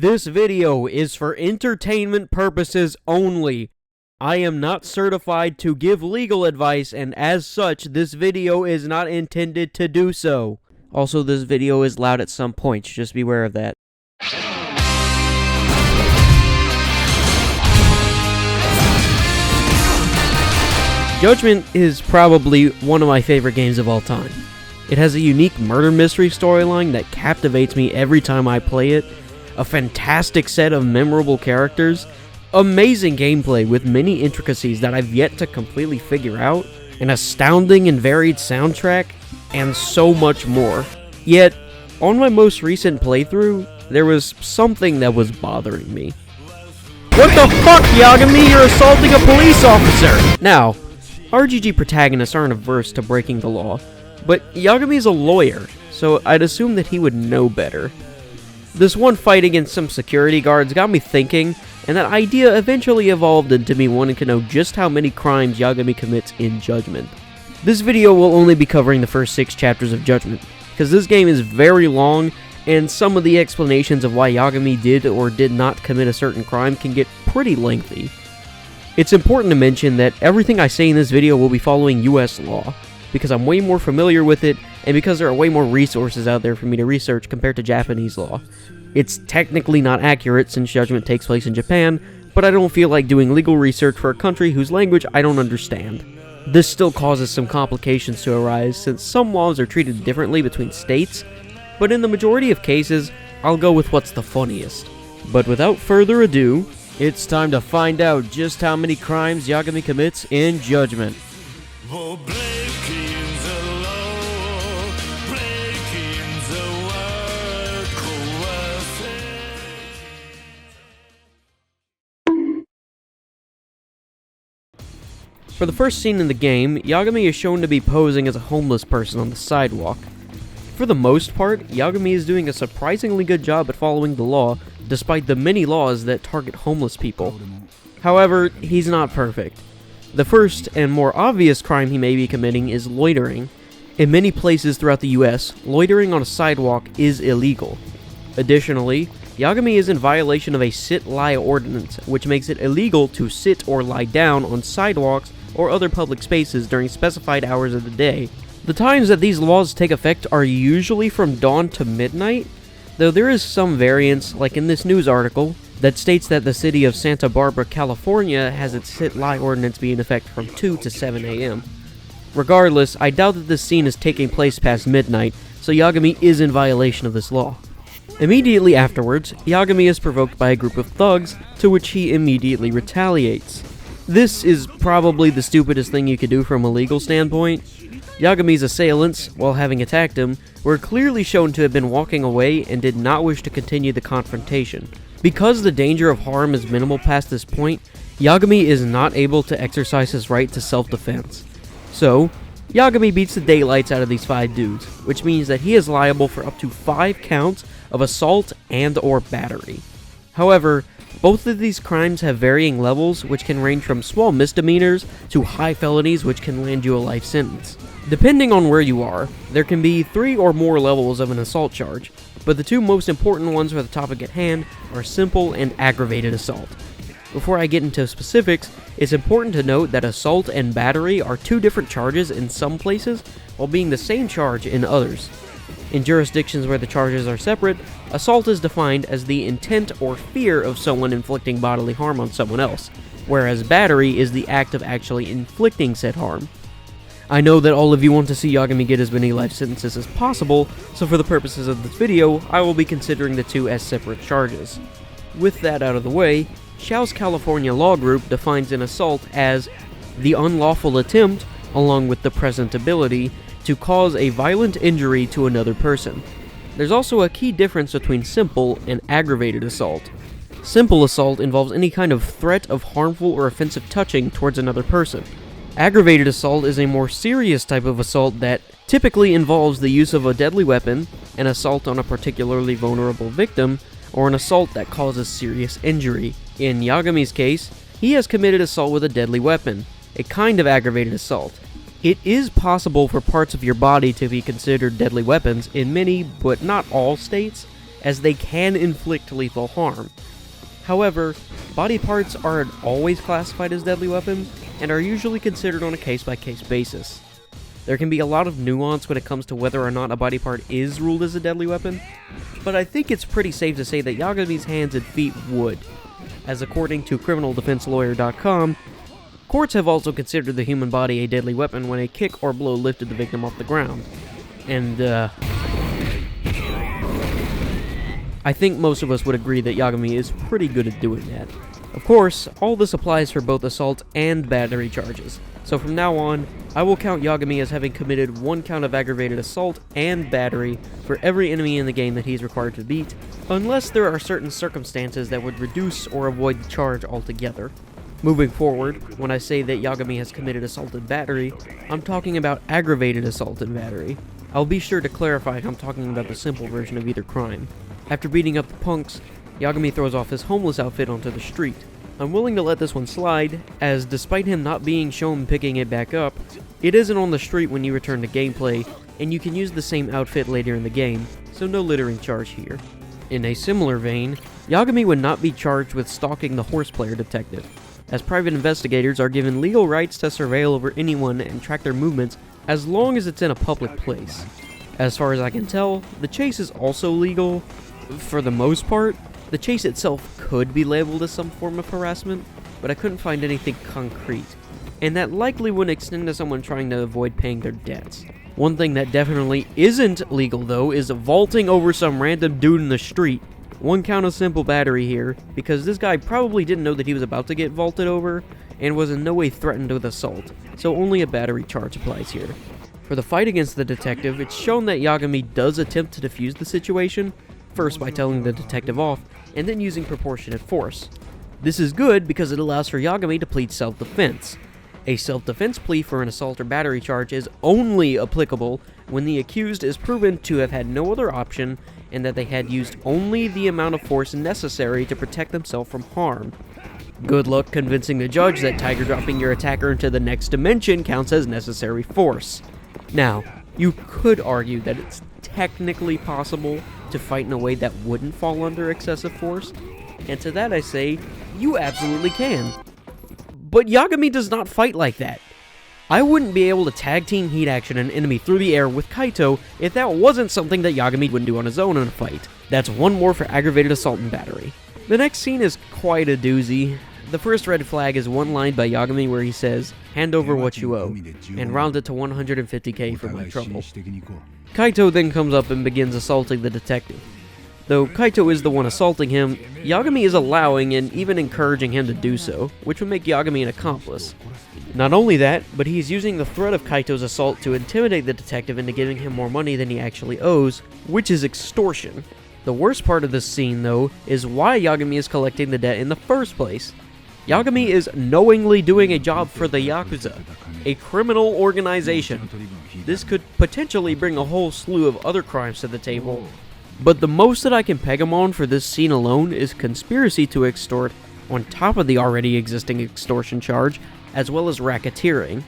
This video is for entertainment purposes only. I am not certified to give legal advice, and as such, this video is not intended to do so. Also, this video is loud at some points, just beware of that. Judgement is probably one of my favorite games of all time. It has a unique murder mystery storyline that captivates me every time I play it, a fantastic set of memorable characters, amazing gameplay with many intricacies that I've yet to completely figure out, an astounding and varied soundtrack, and so much more. Yet, on my most recent playthrough, there was something that was bothering me. What the fuck, Yagami? You're assaulting a police officer! Now, RGG protagonists aren't averse to breaking the law, but Yagami's a lawyer, so I'd assume that he would know better. This one fight against some security guards got me thinking, and that idea eventually evolved into me wanting to know just how many crimes Yagami commits in Judgement. This video will only be covering the first 6 chapters of Judgement, because this game is very long, and some of the explanations of why Yagami did or did not commit a certain crime can get pretty lengthy. It's important to mention that everything I say in this video will be following US law, because I'm way more familiar with it, and because there are way more resources out there for me to research compared to Japanese law. It's technically not accurate since Judgement takes place in Japan, but I don't feel like doing legal research for a country whose language I don't understand. This still causes some complications to arise since some laws are treated differently between states, but in the majority of cases, I'll go with what's the funniest. But without further ado, it's time to find out just how many crimes Yagami commits in Judgement. For the first scene in the game, Yagami is shown to be posing as a homeless person on the sidewalk. For the most part, Yagami is doing a surprisingly good job at following the law, despite the many laws that target homeless people. However, he's not perfect. The first and more obvious crime he may be committing is loitering. In many places throughout the US, loitering on a sidewalk is illegal. Additionally, Yagami is in violation of a sit-lie ordinance, which makes it illegal to sit or lie down on sidewalks or other public spaces during specified hours of the day. The times that these laws take effect are usually from dawn to midnight, though there is some variance, like in this news article, that states that the city of Santa Barbara, California has its sit-lie ordinance be in effect from 2 to 7 a.m. Regardless, I doubt that this scene is taking place past midnight, so Yagami is in violation of this law. Immediately afterwards, Yagami is provoked by a group of thugs, to which he immediately retaliates. This is probably the stupidest thing you could do from a legal standpoint. Yagami's assailants, while having attacked him, were clearly shown to have been walking away and did not wish to continue the confrontation. Because the danger of harm is minimal past this point, Yagami is not able to exercise his right to self-defense. So, Yagami beats the daylights out of these 5 dudes, which means that he is liable for up to 5 counts of assault and/or battery. However, both of these crimes have varying levels, which can range from small misdemeanors to high felonies, which can land you a life sentence. Depending on where you are, there can be 3 or more levels of an assault charge, but the 2 most important ones for the topic at hand are simple and aggravated assault. Before I get into specifics, it's important to note that assault and battery are 2 different charges in some places, while being the same charge in others. In jurisdictions where the charges are separate, assault is defined as the intent or fear of someone inflicting bodily harm on someone else, whereas battery is the act of actually inflicting said harm. I know that all of you want to see Yagami get as many life sentences as possible, so for the purposes of this video, I will be considering the 2 as separate charges. With that out of the way, Xiao's California Law Group defines an assault as the unlawful attempt, along with the present ability, to cause a violent injury to another person. There's also a key difference between simple and aggravated assault. Simple assault involves any kind of threat of harmful or offensive touching towards another person. Aggravated assault is a more serious type of assault that typically involves the use of a deadly weapon, an assault on a particularly vulnerable victim, or an assault that causes serious injury. In Yagami's case, he has committed assault with a deadly weapon, a kind of aggravated assault. It is possible for parts of your body to be considered deadly weapons in many, but not all states, as they can inflict lethal harm. However, body parts aren't always classified as deadly weapons, and are usually considered on a case-by-case basis. There can be a lot of nuance when it comes to whether or not a body part is ruled as a deadly weapon, but I think it's pretty safe to say that Yagami's hands and feet would, as according to criminaldefenselawyer.com, courts have also considered the human body a deadly weapon when a kick or blow lifted the victim off the ground. And, I think most of us would agree that Yagami is pretty good at doing that. Of course, all this applies for both assault and battery charges, so from now on, I will count Yagami as having committed 1 count of aggravated assault and battery for every enemy in the game that he's required to beat, unless there are certain circumstances that would reduce or avoid the charge altogether. Moving forward, when I say that Yagami has committed assault and battery, I'm talking about aggravated assault and battery. I'll be sure to clarify I'm talking about the simple version of either crime. After beating up the punks, Yagami throws off his homeless outfit onto the street. I'm willing to let this one slide, as despite him not being shown picking it back up, it isn't on the street when you return to gameplay, and you can use the same outfit later in the game, so no littering charge here. In a similar vein, Yagami would not be charged with stalking the horseplayer detective, as private investigators are given legal rights to surveil over anyone and track their movements as long as it's in a public place. As far as I can tell, the chase is also legal. For the most part, the chase itself could be labeled as some form of harassment, but I couldn't find anything concrete, and that likely wouldn't extend to someone trying to avoid paying their debts. One thing that definitely isn't legal though is vaulting over some random dude in the street. 1 count of simple battery here, because this guy probably didn't know that he was about to get vaulted over, and was in no way threatened with assault, so only a battery charge applies here. For the fight against the detective, it's shown that Yagami does attempt to defuse the situation, first by telling the detective off, and then using proportionate force. This is good because it allows for Yagami to plead self-defense. A self-defense plea for an assault or battery charge is only applicable when the accused is proven to have had no other option and that they had used only the amount of force necessary to protect themselves from harm. Good luck convincing the judge that tiger dropping your attacker into the next dimension counts as necessary force. Now, you could argue that it's technically possible to fight in a way that wouldn't fall under excessive force, and to that I say, you absolutely can. But Yagami does not fight like that. I wouldn't be able to tag team heat action an enemy through the air with Kaito if that wasn't something that Yagami wouldn't do on his own in a fight. That's 1 more for aggravated assault and battery. The next scene is quite a doozy. The first red flag is one line by Yagami where he says, "Hand over what you owe," and round it to 150k for my trouble. Kaito then comes up and begins assaulting the detective. Though Kaito is the one assaulting him, Yagami is allowing and even encouraging him to do so, which would make Yagami an accomplice. Not only that, but he is using the threat of Kaito's assault to intimidate the detective into giving him more money than he actually owes, which is extortion. The worst part of this scene, though, is why Yagami is collecting the debt in the first place. Yagami is knowingly doing a job for the Yakuza, a criminal organization. This could potentially bring a whole slew of other crimes to the table, but the most that I can peg him on for this scene alone is conspiracy to extort, on top of the already existing extortion charge, as well as racketeering.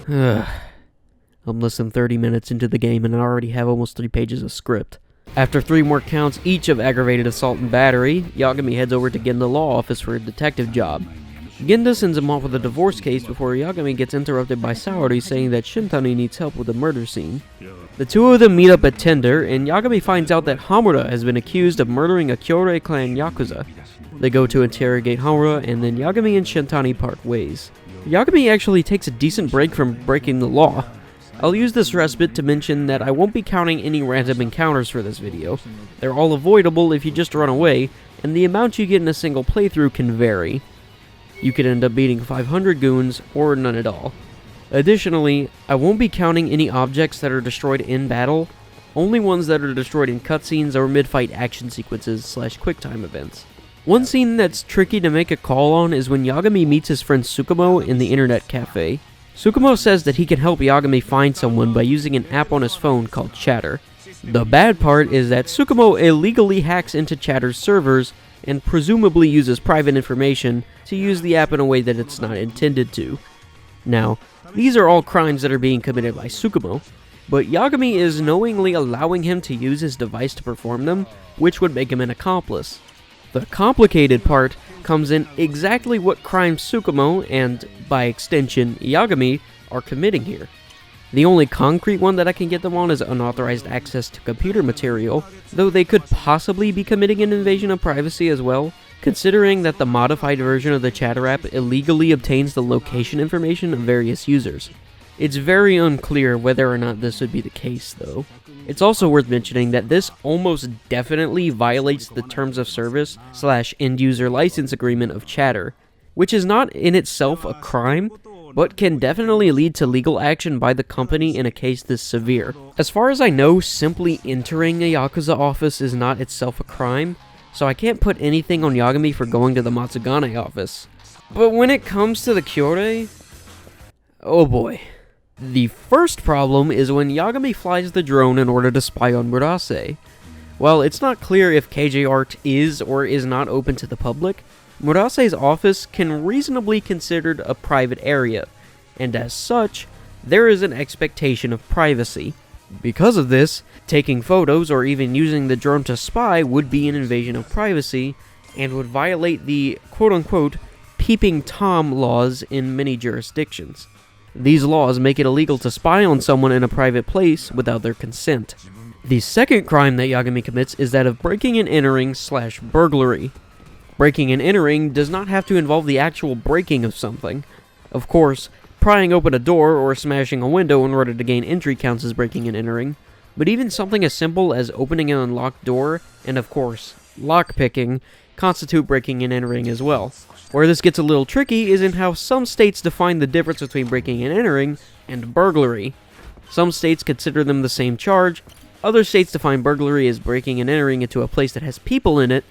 I'm less than 30 minutes into the game and I already have almost 3 pages of script. After 3 more counts each of aggravated assault and battery, Yagami heads over to Genda Law Office for a detective job. Genda sends him off with a divorce case before Yagami gets interrupted by Saori saying that Shintani needs help with a murder scene. The two of them meet up at Tender, and Yagami finds out that Hamura has been accused of murdering a Kyorei clan Yakuza. They go to interrogate Hamura, and then Yagami and Shintani part ways. Yagami actually takes a decent break from breaking the law. I'll use this respite to mention that I won't be counting any random encounters for this video. They're all avoidable if you just run away, and the amount you get in a single playthrough can vary. You could end up beating 500 goons, or none at all. Additionally, I won't be counting any objects that are destroyed in battle, only ones that are destroyed in cutscenes or mid-fight action sequences / QuickTime events. One scene that's tricky to make a call on is when Yagami meets his friend Tsukumo in the internet cafe. Tsukumo says that he can help Yagami find someone by using an app on his phone called Chatter. The bad part is that Tsukumo illegally hacks into Chatter's servers and presumably uses private information to use the app in a way that it's not intended to. Now, these are all crimes that are being committed by Tsukumo, but Yagami is knowingly allowing him to use his device to perform them, which would make him an accomplice. The complicated part comes in exactly what crime Tsukumo, and by extension Yagami, are committing here. The only concrete one that I can get them on is unauthorized access to computer material, though they could possibly be committing an invasion of privacy as well, considering that the modified version of the chatter app illegally obtains the location information of various users. It's very unclear whether or not this would be the case, though. It's also worth mentioning that this almost definitely violates the Terms of Service / End User License Agreement of Chatter, which is not in itself a crime, but can definitely lead to legal action by the company in a case this severe. As far as I know, simply entering a Yakuza office is not itself a crime, so I can't put anything on Yagami for going to the Matsugane office. But when it comes to the Kyorei, oh boy. The first problem is when Yagami flies the drone in order to spy on Murase. While it's not clear if KJ Art is or is not open to the public, Murase's office can reasonably be considered a private area, and as such, there is an expectation of privacy. Because of this, taking photos or even using the drone to spy would be an invasion of privacy, and would violate the quote-unquote peeping Tom laws in many jurisdictions. These laws make it illegal to spy on someone in a private place without their consent. The second crime that Yagami commits is that of breaking and entering / burglary. Breaking and entering does not have to involve the actual breaking of something. Of course, prying open a door or smashing a window in order to gain entry counts as breaking and entering, but even something as simple as opening an unlocked door, and of course, lockpicking, constitute breaking and entering as well. Where this gets a little tricky is in how some states define the difference between breaking and entering and burglary. Some states consider them the same charge, other states define burglary as breaking and entering into a place that has people in it,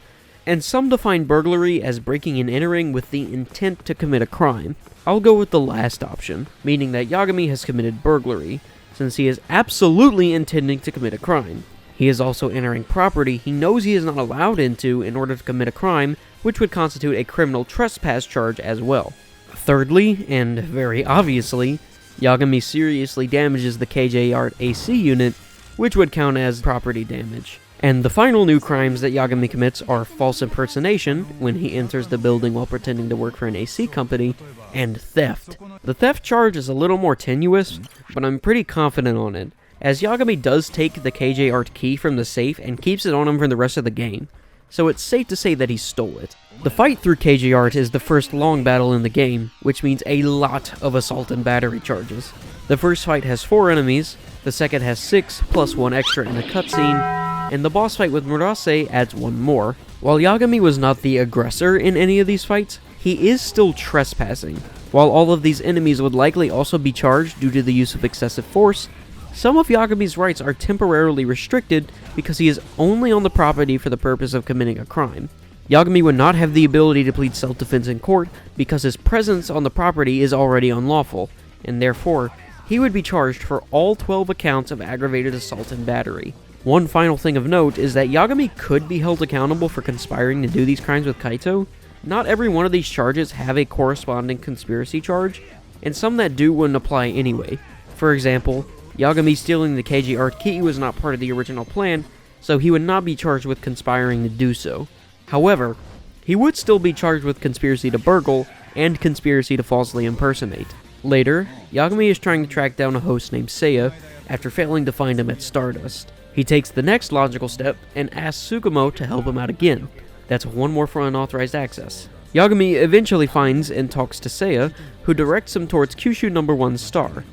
and some define burglary as breaking and entering with the intent to commit a crime. I'll go with the last option, meaning that Yagami has committed burglary, since he is absolutely intending to commit a crime. He is also entering property he knows he is not allowed into in order to commit a crime, which would constitute a criminal trespass charge as well. Thirdly, and very obviously, Yagami seriously damages the KJ Art AC unit, which would count as property damage. And the final new crimes that Yagami commits are false impersonation, when he enters the building while pretending to work for an AC company, and theft. The theft charge is a little more tenuous, but I'm pretty confident on it, as Yagami does take the KJ Art key from the safe and keeps it on him for the rest of the game, so it's safe to say that he stole it. The fight through KJ Art is the first long battle in the game, which means a lot of assault and battery charges. The first fight has 4 enemies, the second has 6, plus 1 extra in the cutscene, and the boss fight with Murase adds 1 more. While Yagami was not the aggressor in any of these fights, he is still trespassing. While all of these enemies would likely also be charged due to the use of excessive force, some of Yagami's rights are temporarily restricted because he is only on the property for the purpose of committing a crime. Yagami would not have the ability to plead self-defense in court because his presence on the property is already unlawful, and therefore, he would be charged for all 12 accounts of aggravated assault and battery. One final thing of note is that Yagami could be held accountable for conspiring to do these crimes with Kaito. Not every one of these charges have a corresponding conspiracy charge, and some that do wouldn't apply anyway. For example, Yagami stealing the KJ Art key was not part of the original plan, so he would not be charged with conspiring to do so. However, he would still be charged with conspiracy to burgle and conspiracy to falsely impersonate. Later, Yagami is trying to track down a host named Seiya after failing to find him at Stardust. He takes the next logical step and asks Tsukumo to help him out again. That's 1 more for unauthorized access. Yagami eventually finds and talks to Seiya, who directs him towards Kyushu No. 1's star.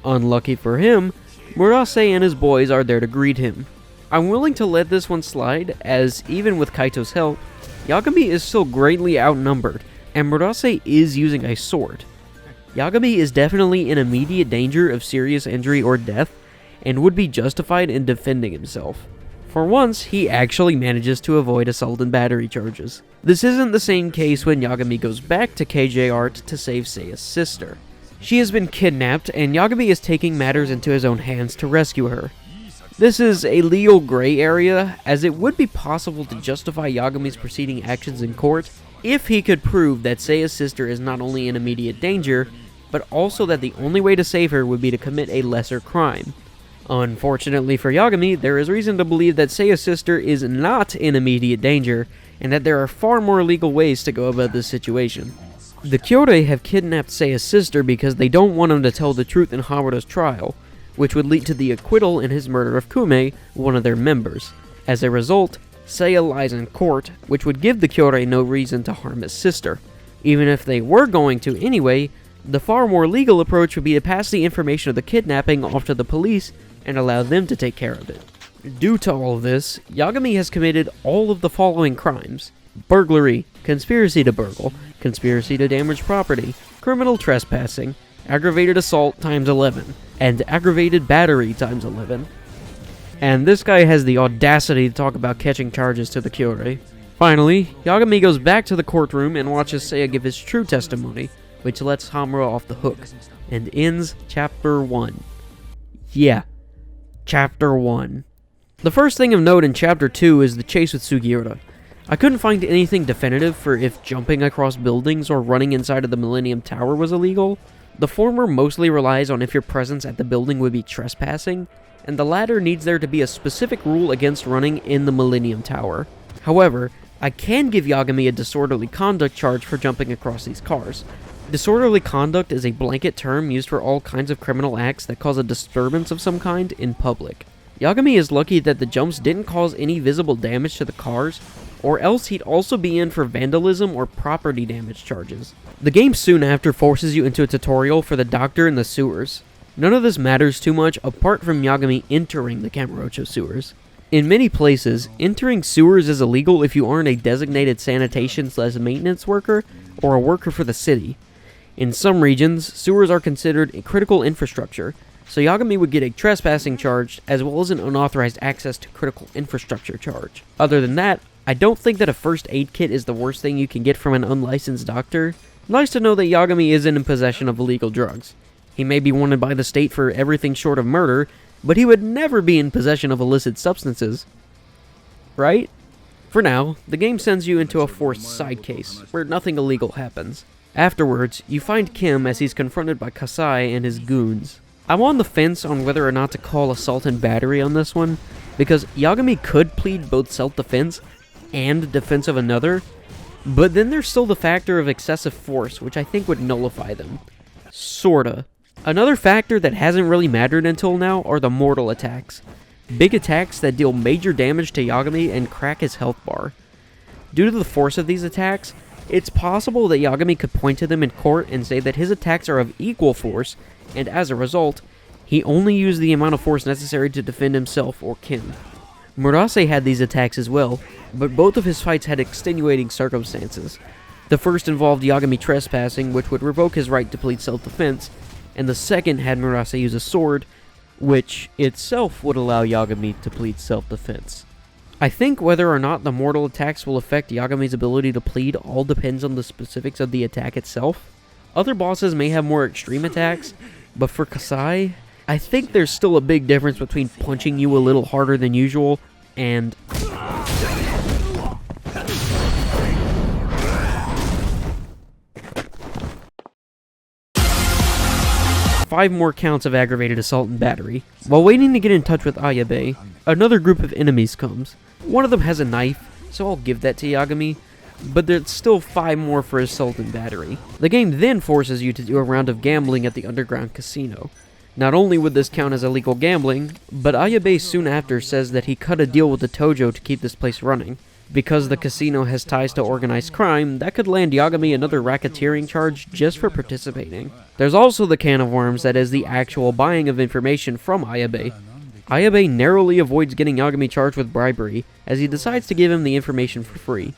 Unlucky for him, Murase and his boys are there to greet him. I'm willing to let this one slide, as even with Kaito's help, Yagami is still greatly outnumbered, and Murase is using a sword. Yagami is definitely in immediate danger of serious injury or death, and would be justified in defending himself. For once, he actually manages to avoid assault and battery charges. This isn't the same case when Yagami goes back to KJ Art to save Seiya's sister. She has been kidnapped, and Yagami is taking matters into his own hands to rescue her. This is a legal gray area, as it would be possible to justify Yagami's preceding actions in court if he could prove that Seiya's sister is not only in immediate danger, but also that the only way to save her would be to commit a lesser crime. Unfortunately for Yagami, there is reason to believe that Seiya's sister is not in immediate danger, and that there are far more legal ways to go about this situation. The Kurohyou have kidnapped Seiya's sister because they don't want him to tell the truth in Hamura's trial, which would lead to the acquittal in his murder of Kume, one of their members. As a result, Seiya lies in court, which would give the Kurohyou no reason to harm his sister. Even if they were going to anyway, the far more legal approach would be to pass the information of the kidnapping off to the police and allow them to take care of it. Due to all of this, Yagami has committed all of the following crimes: burglary, conspiracy to burgle, conspiracy to damage property, criminal trespassing, aggravated assault times 11, and aggravated battery times 11. And this guy has the audacity to talk about catching charges to the Kurohyou. Finally, Yagami goes back to the courtroom and watches Seiya give his true testimony, which lets Hamura off the hook, and ends Chapter 1. Yeah, Chapter 1. The first thing of note in Chapter 2 is the chase with Sugiura. I couldn't find anything definitive for if jumping across buildings or running inside of the Millennium Tower was illegal. The former mostly relies on if your presence at the building would be trespassing, and the latter needs there to be a specific rule against running in the Millennium Tower. However, I can give Yagami a disorderly conduct charge for jumping across these cars. Disorderly conduct is a blanket term used for all kinds of criminal acts that cause a disturbance of some kind in public. Yagami is lucky that the jumps didn't cause any visible damage to the cars, or else he'd also be in for vandalism or property damage charges. The game soon after forces you into a tutorial for the doctor in the sewers. None of this matters too much apart from Yagami entering the Kamurocho sewers. In many places, entering sewers is illegal if you aren't a designated sanitation/maintenance worker or a worker for the city. In some regions, sewers are considered a critical infrastructure, so Yagami would get a trespassing charge as well as an unauthorized access to critical infrastructure charge. Other than that, I don't think that a first aid kit is the worst thing you can get from an unlicensed doctor. Nice to know that Yagami isn't in possession of illegal drugs. He may be wanted by the state for everything short of murder, but he would never be in possession of illicit substances. Right? For now, the game sends you into a forced side case, where nothing illegal happens. Afterwards, you find Kim as he's confronted by Kasai and his goons. I'm on the fence on whether or not to call assault and battery on this one, because Yagami could plead both self-defense and defense of another, but then there's still the factor of excessive force, which I think would nullify them. Sorta. Another factor that hasn't really mattered until now are the mortal attacks. Big attacks that deal major damage to Yagami and crack his health bar. Due to the force of these attacks, it's possible that Yagami could point to them in court and say that his attacks are of equal force, and as a result, he only used the amount of force necessary to defend himself or Kim. Murase had these attacks as well, but both of his fights had extenuating circumstances. The first involved Yagami trespassing, which would revoke his right to plead self-defense, and the second had Murase use a sword, which itself would allow Yagami to plead self-defense. I think whether or not the mortal attacks will affect Yagami's ability to plead all depends on the specifics of the attack itself. Other bosses may have more extreme attacks, but for Kasai, I think there's still a big difference between punching you a little harder than usual and... five more counts of aggravated assault and battery. While waiting to get in touch with Ayabe, another group of enemies comes. One of them has a knife, so I'll give that to Yagami, but there's still 5 more for assault and battery. The game then forces you to do a round of gambling at the underground casino. Not only would this count as illegal gambling, but Ayabe soon after says that he cut a deal with the Tojo to keep this place running. Because the casino has ties to organized crime, that could land Yagami another racketeering charge just for participating. There's also the can of worms that is the actual buying of information from Ayabe. Ayabe narrowly avoids getting Yagami charged with bribery, as he decides to give him the information for free.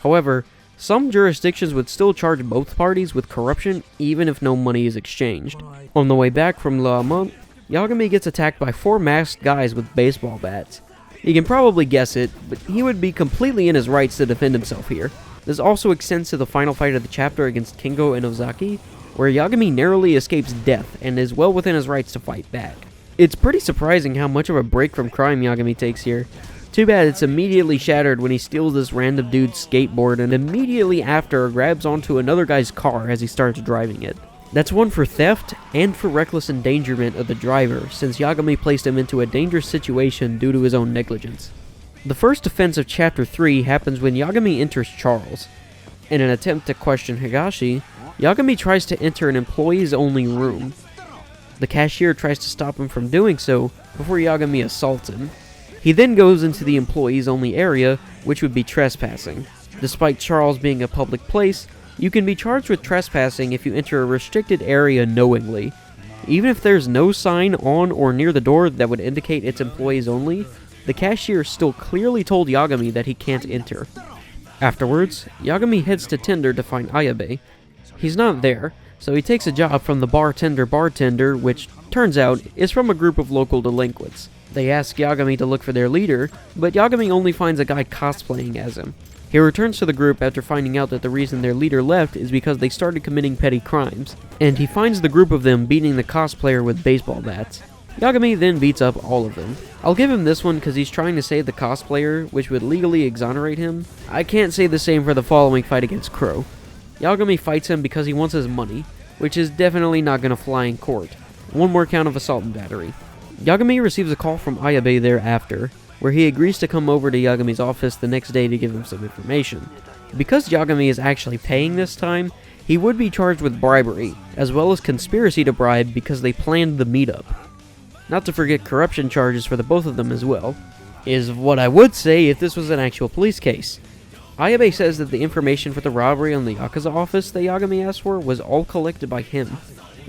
However, some jurisdictions would still charge both parties with corruption even if no money is exchanged. On the way back from La Amont, Yagami gets attacked by 4 masked guys with baseball bats. You can probably guess it, but he would be completely in his rights to defend himself here. This also extends to the final fight of the chapter against Kingo and Ozaki, where Yagami narrowly escapes death and is well within his rights to fight back. It's pretty surprising how much of a break from crime Yagami takes here. Too bad it's immediately shattered when he steals this random dude's skateboard and immediately after grabs onto another guy's car as he starts driving it. That's one for theft and for reckless endangerment of the driver, since Yagami placed him into a dangerous situation due to his own negligence. The first offense of Chapter 3 happens when Yagami enters Charles. In an attempt to question Higashi, Yagami tries to enter an employees-only room. The cashier tries to stop him from doing so before Yagami assaults him. He then goes into the employees-only area, which would be trespassing. Despite Charles being a public place, you can be charged with trespassing if you enter a restricted area knowingly. Even if there's no sign on or near the door that would indicate it's employees only, the cashier still clearly told Yagami that he can't enter. Afterwards, Yagami heads to Tender to find Ayabe. He's not there, so he takes a job from the bartender, which, turns out, is from a group of local delinquents. They ask Yagami to look for their leader, but Yagami only finds a guy cosplaying as him. He returns to the group after finding out that the reason their leader left is because they started committing petty crimes, and he finds the group of them beating the cosplayer with baseball bats. Yagami then beats up all of them. I'll give him this one because he's trying to save the cosplayer, which would legally exonerate him. I can't say the same for the following fight against Crow. Yagami fights him because he wants his money, which is definitely not going to fly in court. One more count of assault and battery. Yagami receives a call from Ayabe thereafter, where he agrees to come over to Yagami's office the next day to give him some information. Because Yagami is actually paying this time, he would be charged with bribery, as well as conspiracy to bribe because they planned the meetup. Not to forget corruption charges for the both of them as well, is what I would say if this was an actual police case. Ayabe says that the information for the robbery on the Yakuza office that Yagami asked for was all collected by him,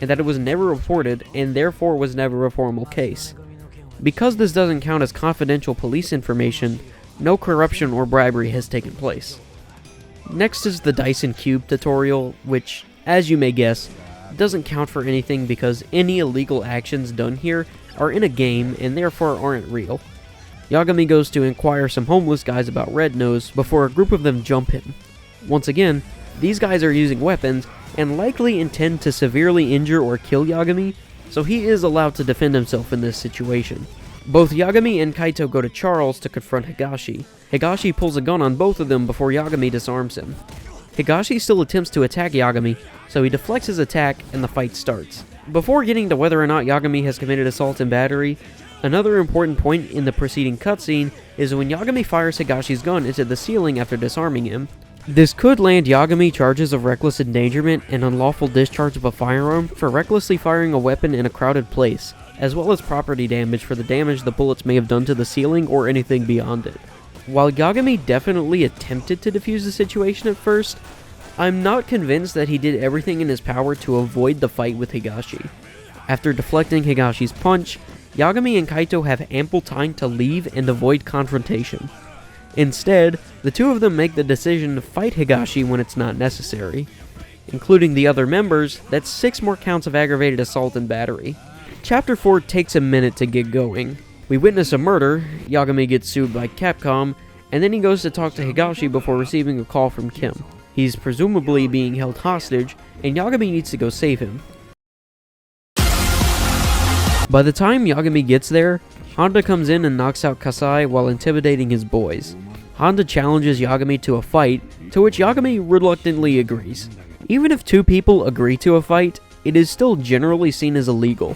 and that it was never reported and therefore was never a formal case. Because this doesn't count as confidential police information, no corruption or bribery has taken place. Next is the Dyson Cube tutorial, which, as you may guess, doesn't count for anything because any illegal actions done here are in a game and therefore aren't real. Yagami goes to inquire some homeless guys about Red Nose before a group of them jump him. Once again, these guys are using weapons and likely intend to severely injure or kill Yagami, so he is allowed to defend himself in this situation. Both Yagami and Kaito go to Charles to confront Higashi. Higashi pulls a gun on both of them before Yagami disarms him. Higashi still attempts to attack Yagami, so he deflects his attack and the fight starts. Before getting to whether or not Yagami has committed assault and battery, another important point in the preceding cutscene is when Yagami fires Higashi's gun into the ceiling after disarming him. This could land Yagami charges of reckless endangerment and unlawful discharge of a firearm for recklessly firing a weapon in a crowded place, as well as property damage for the damage the bullets may have done to the ceiling or anything beyond it. While Yagami definitely attempted to defuse the situation at first, I'm not convinced that he did everything in his power to avoid the fight with Higashi. After deflecting Higashi's punch, Yagami and Kaito have ample time to leave and avoid confrontation. Instead, the two of them make the decision to fight Higashi when it's not necessary. Including the other members, that's 6 more counts of aggravated assault and battery. Chapter 4 takes a minute to get going. We witness a murder, Yagami gets sued by Capcom, and then he goes to talk to Higashi before receiving a call from Kim. He's presumably being held hostage, and Yagami needs to go save him. By the time Yagami gets there, Honda comes in and knocks out Kasai while intimidating his boys. Honda challenges Yagami to a fight, to which Yagami reluctantly agrees. Even if 2 people agree to a fight, it is still generally seen as illegal.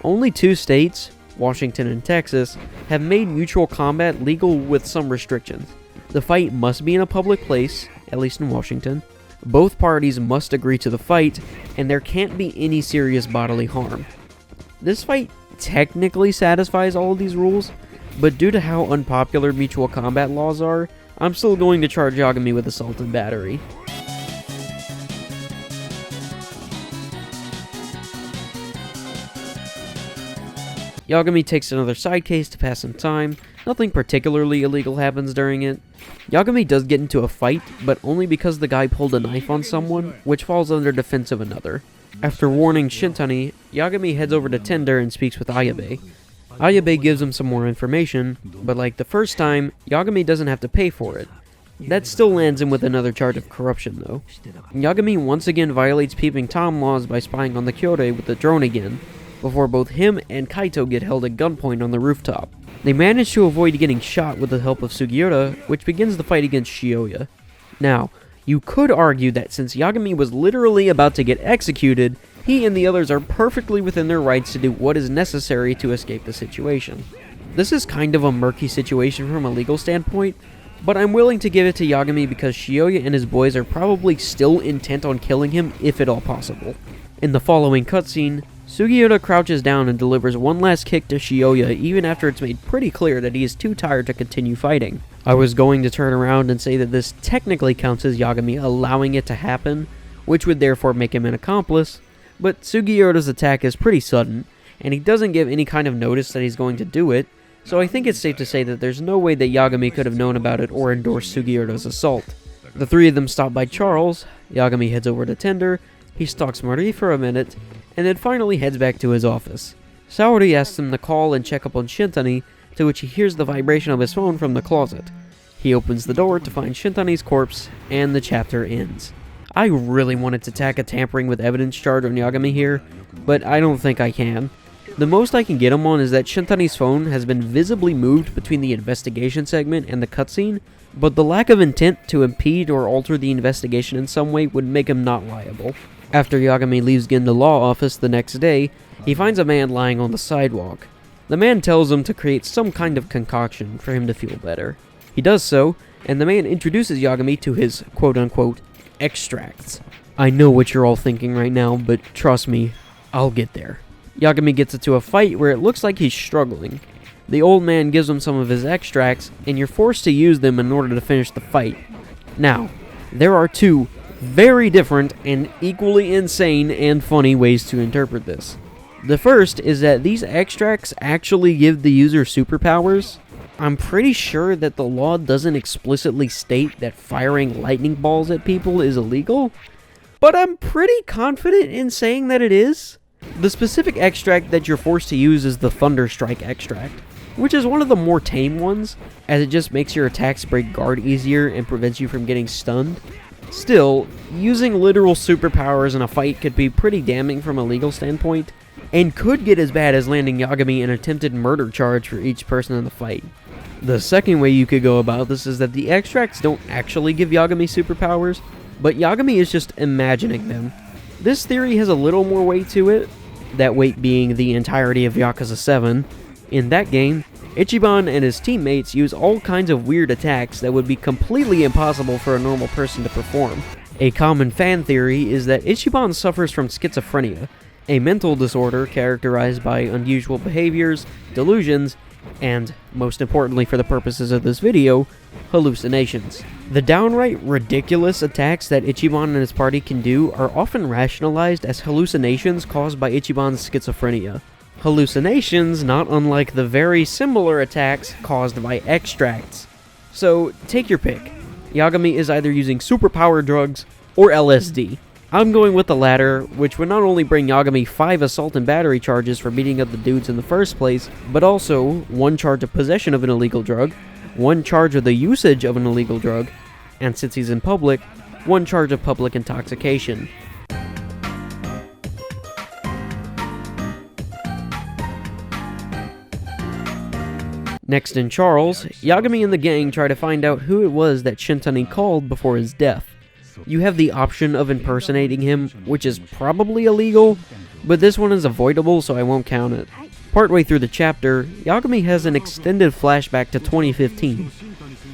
Only 2 states, Washington and Texas, have made mutual combat legal with some restrictions. The fight must be in a public place, at least in Washington. Both parties must agree to the fight, and there can't be any serious bodily harm. This fight technically satisfies all of these rules, but due to how unpopular mutual combat laws are, I'm still going to charge Yagami with assault and battery. Yagami takes another side case to pass some time. Nothing particularly illegal happens during it. Yagami does get into a fight, but only because the guy pulled a knife on someone, which falls under defense of another. After warning Shintani, Yagami heads over to Tender and speaks with Ayabe. Ayabe gives him some more information, but like the first time, Yagami doesn't have to pay for it. That still lands him with another charge of corruption though. Yagami once again violates Peeping Tom laws by spying on the Kyorei with the drone again, before both him and Kaito get held at gunpoint on the rooftop. They manage to avoid getting shot with the help of Sugiura, which begins the fight against Shioya. Now, You could argue that since Yagami was literally about to get executed, he and the others are perfectly within their rights to do what is necessary to escape the situation. This is kind of a murky situation from a legal standpoint, but I'm willing to give it to Yagami because Shioya and his boys are probably still intent on killing him if at all possible. In the following cutscene, Sugiura crouches down and delivers one last kick to Shioya even after it's made pretty clear that he is too tired to continue fighting. I was going to turn around and say that this technically counts as Yagami allowing it to happen, which would therefore make him an accomplice, but Sugiura's attack is pretty sudden, and he doesn't give any kind of notice that he's going to do it, so I think it's safe to say that there's no way that Yagami could have known about it or endorsed Sugiura's assault. The three of them stop by Charles, Yagami heads over to Tender, he stalks Marie for a minute, and then finally heads back to his office. Saori asks him to call and check up on Shintani, to which he hears the vibration of his phone from the closet. He opens the door to find Shintani's corpse, and the chapter ends. I really wanted to tack a tampering with evidence charge on Yagami here, but I don't think I can. The most I can get him on is that Shintani's phone has been visibly moved between the investigation segment and the cutscene, but the lack of intent to impede or alter the investigation in some way would make him not liable. After Yagami leaves the law office the next day, he finds a man lying on the sidewalk. The man tells him to create some kind of concoction for him to feel better. He does so, and the man introduces Yagami to his quote-unquote extracts. I know what you're all thinking right now, but trust me, I'll get there. Yagami gets into a fight where it looks like he's struggling. The old man gives him some of his extracts, and you're forced to use them in order to finish the fight. Now, there are two very different and equally insane and funny ways to interpret this. The first is that these extracts actually give the user superpowers. I'm pretty sure that the law doesn't explicitly state that firing lightning balls at people is illegal, but I'm pretty confident in saying that it is. The specific extract that you're forced to use is the Thunder Strike extract, which is one of the more tame ones, as it just makes your attacks break guard easier and prevents you from getting stunned. Still, using literal superpowers in a fight could be pretty damning from a legal standpoint, and could get as bad as landing Yagami an attempted murder charge for each person in the fight. The second way you could go about this is that the extracts don't actually give Yagami superpowers, but Yagami is just imagining them. This theory has a little more weight to it, that weight being the entirety of Yakuza 7. In that game, Ichiban and his teammates use all kinds of weird attacks that would be completely impossible for a normal person to perform. A common fan theory is that Ichiban suffers from schizophrenia, a mental disorder characterized by unusual behaviors, delusions, and, most importantly for the purposes of this video, hallucinations. The downright ridiculous attacks that Ichiban and his party can do are often rationalized as hallucinations caused by Ichiban's schizophrenia. Hallucinations not unlike the very similar attacks caused by extracts. So, take your pick. Yagami is either using superpower drugs or LSD. I'm going with the latter, which would not only bring Yagami 5 assault and battery charges for beating up the dudes in the first place, but also 1 charge of possession of an illegal drug, 1 charge of the usage of an illegal drug, and since he's in public, 1 charge of public intoxication. Next in Charles, Yagami and the gang try to find out who it was that Shintani called before his death. You have the option of impersonating him, which is probably illegal, but this one is avoidable, so I won't count it. Partway through the chapter, Yagami has an extended flashback to 2015,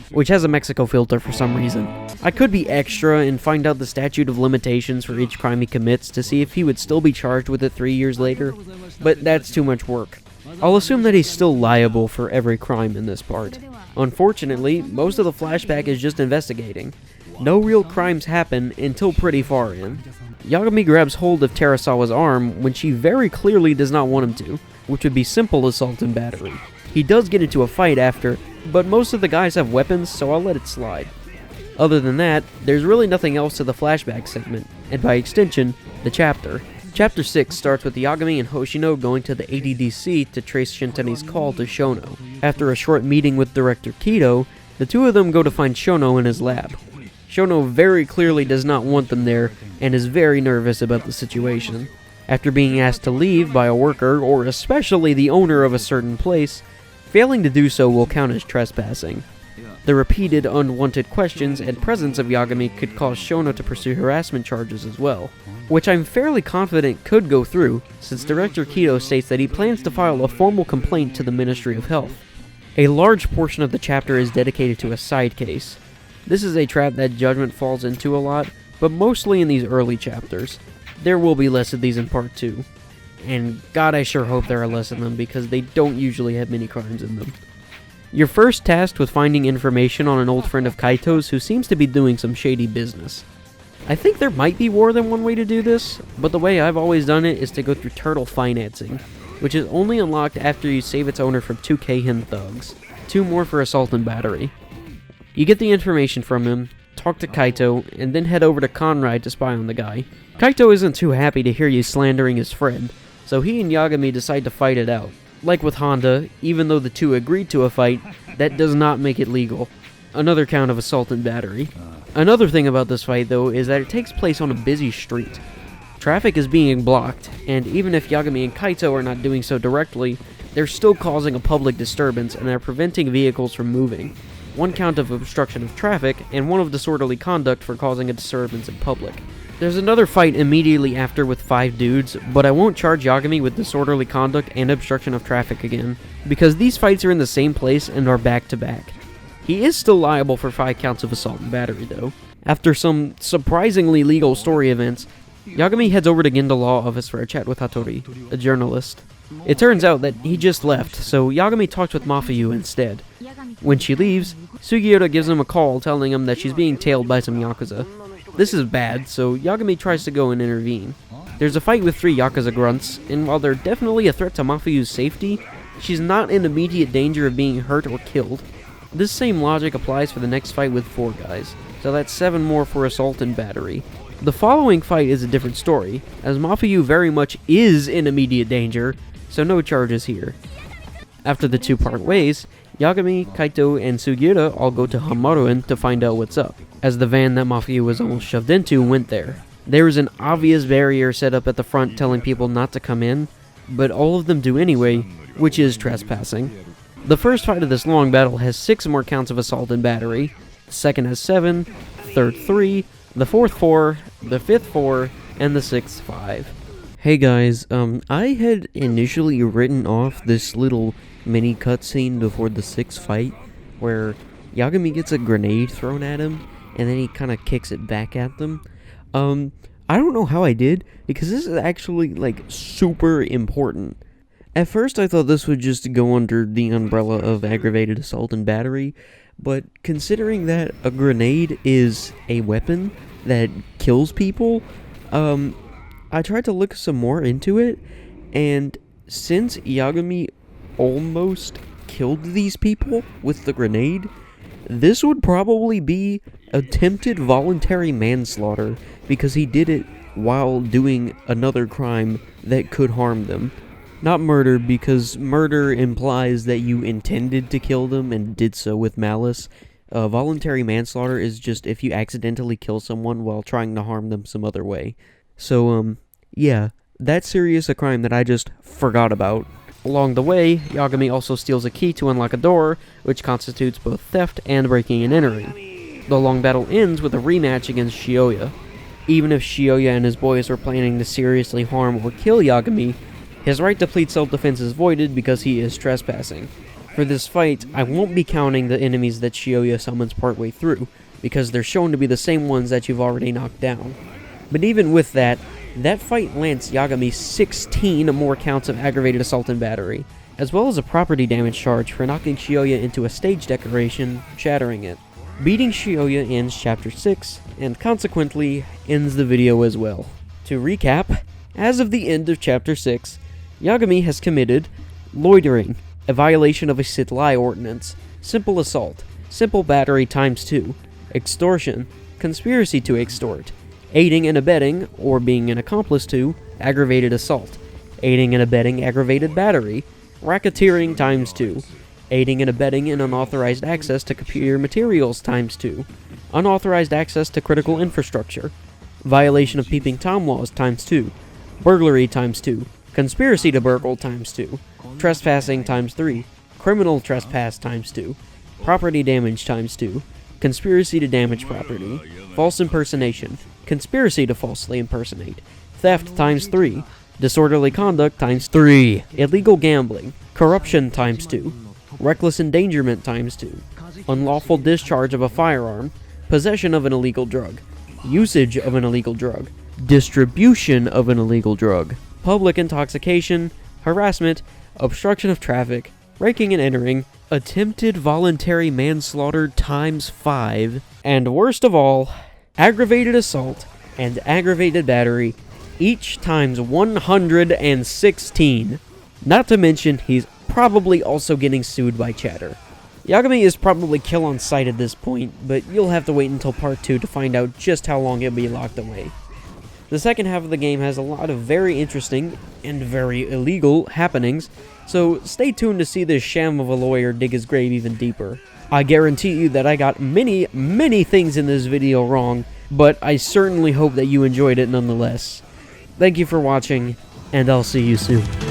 which has a Mexico filter for some reason. I could be extra and find out the statute of limitations for each crime he commits to see if he would still be charged with it 3 years later, but that's too much work. I'll assume that he's still liable for every crime in this part. Unfortunately, most of the flashback is just investigating. No real crimes happen until pretty far in. Yagami grabs hold of Terasawa's arm when she very clearly does not want him to, which would be simple assault and battery. He does get into a fight after, but most of the guys have weapons, so I'll let it slide. Other than that, there's really nothing else to the flashback segment, and by extension, the chapter. Chapter 6 starts with Yagami and Hoshino going to the ADDC to trace Shintani's call to Shono. After a short meeting with Director Kido, the two of them go to find Shono in his lab. Shono very clearly does not want them there, and is very nervous about the situation. After being asked to leave by a worker, or especially the owner of a certain place, failing to do so will count as trespassing. The repeated unwanted questions and presence of Yagami could cause Shono to pursue harassment charges as well, which I'm fairly confident could go through, since Director Kido states that he plans to file a formal complaint to the Ministry of Health. A large portion of the chapter is dedicated to a side case. This is a trap that Judgement falls into a lot, but mostly in these early chapters. There will be less of these in Part 2. And God, I sure hope there are less of them, because they don't usually have many crimes in them. You're first tasked with finding information on an old friend of Kaito's who seems to be doing some shady business. I think there might be more than one way to do this, but the way I've always done it is to go through turtle financing, which is only unlocked after you save its owner from 2 Keihin thugs, 2 more for assault and battery. You get the information from him, talk to Kaito, and then head over to Conrad to spy on the guy. Kaito isn't too happy to hear you slandering his friend, so he and Yagami decide to fight it out. Like with Honda, even though the two agreed to a fight, that does not make it legal. Another count of assault and battery. Another thing about this fight, though, is that it takes place on a busy street. Traffic is being blocked, and even if Yagami and Kaito are not doing so directly, they're still causing a public disturbance and are preventing vehicles from moving. 1 count of obstruction of traffic, and 1 of disorderly conduct for causing a disturbance in public. There's another fight immediately after with 5 dudes, but I won't charge Yagami with disorderly conduct and obstruction of traffic again, because these fights are in the same place and are back to back. He is still liable for 5 counts of assault and battery though. After some surprisingly legal story events, Yagami heads over to Ginda Law Office for a chat with Hattori, a journalist. It turns out that he just left, so Yagami talks with Mafuyu instead. When she leaves, Sugiura gives him a call telling him that she's being tailed by some Yakuza. This is bad, so Yagami tries to go and intervene. There's a fight with 3 Yakuza grunts, and while they're definitely a threat to Mafuyu's safety, she's not in immediate danger of being hurt or killed. This same logic applies for the next fight with 4 guys, so that's 7 more for assault and battery. The following fight is a different story, as Mafuyu very much is in immediate danger, so no charges here. After the 2 part ways, Yagami, Kaito, and Sugiura all go to Hamaruen to find out what's up, as the van that Mafuyu was almost shoved into went there. There is an obvious barrier set up at the front telling people not to come in, but all of them do anyway, which is trespassing. The first fight of this long battle has 6 more counts of assault and battery, the second has 7, third 3, the fourth 4, the fifth 4, and the sixth 5. Hey guys, I had initially written off this little mini cutscene before the 6th fight, where Yagami gets a grenade thrown at him, and then he kind of kicks it back at them. I don't know how I did, because this is actually, like, super important. At first I thought this would just go under the umbrella of aggravated assault and battery, but considering that a grenade is a weapon that kills people, I tried to look some more into it, and since Yagami almost killed these people with the grenade, this would probably be attempted voluntary manslaughter, because he did it while doing another crime that could harm them. Not murder, because murder implies that you intended to kill them and did so with malice. Voluntary manslaughter is just if you accidentally kill someone while trying to harm them some other way. So, yeah, that's serious a crime that I just forgot about. Along the way, Yagami also steals a key to unlock a door, which constitutes both theft and breaking and entering. The long battle ends with a rematch against Shioya. Even if Shioya and his boys were planning to seriously harm or kill Yagami, his right to plead self-defense is voided because he is trespassing. For this fight, I won't be counting the enemies that Shioya summons partway through, because they're shown to be the same ones that you've already knocked down. But even with that fight lands Yagami 16 more counts of aggravated assault and battery, as well as a property damage charge for knocking Shioya into a stage decoration, shattering it. Beating Shioya ends Chapter 6, and consequently ends the video as well. To recap, as of the end of Chapter 6, Yagami has committed loitering, a violation of a Sit-Lie ordinance, simple assault, simple battery times 2, extortion, conspiracy to extort, aiding and abetting, or being an accomplice to, aggravated assault, aiding and abetting aggravated battery, racketeering times 2, aiding and abetting in unauthorized access to computer materials times 2, unauthorized access to critical infrastructure, violation of peeping Tom laws times 2, burglary times 2, conspiracy to burgle times 2, trespassing times 3, criminal trespass times 2, property damage times 2, conspiracy to damage property, false impersonation, conspiracy to falsely impersonate, theft times 3, disorderly conduct times 3, illegal gambling, corruption times 2, reckless endangerment times 2, unlawful discharge of a firearm, possession of an illegal drug, usage of an illegal drug, distribution of an illegal drug, public intoxication, harassment, obstruction of traffic, breaking and entering, attempted voluntary manslaughter times 5, and worst of all, aggravated assault and aggravated battery, each times 116. Not to mention, he's probably also getting sued by Chatter. Yagami is probably kill on sight at this point, but you'll have to wait until part 2 to find out just how long he'll be locked away. The second half of the game has a lot of very interesting and very illegal happenings, so stay tuned to see this sham of a lawyer dig his grave even deeper. I guarantee you that I got many things in this video wrong, but I certainly hope that you enjoyed it nonetheless. Thank you for watching, and I'll see you soon.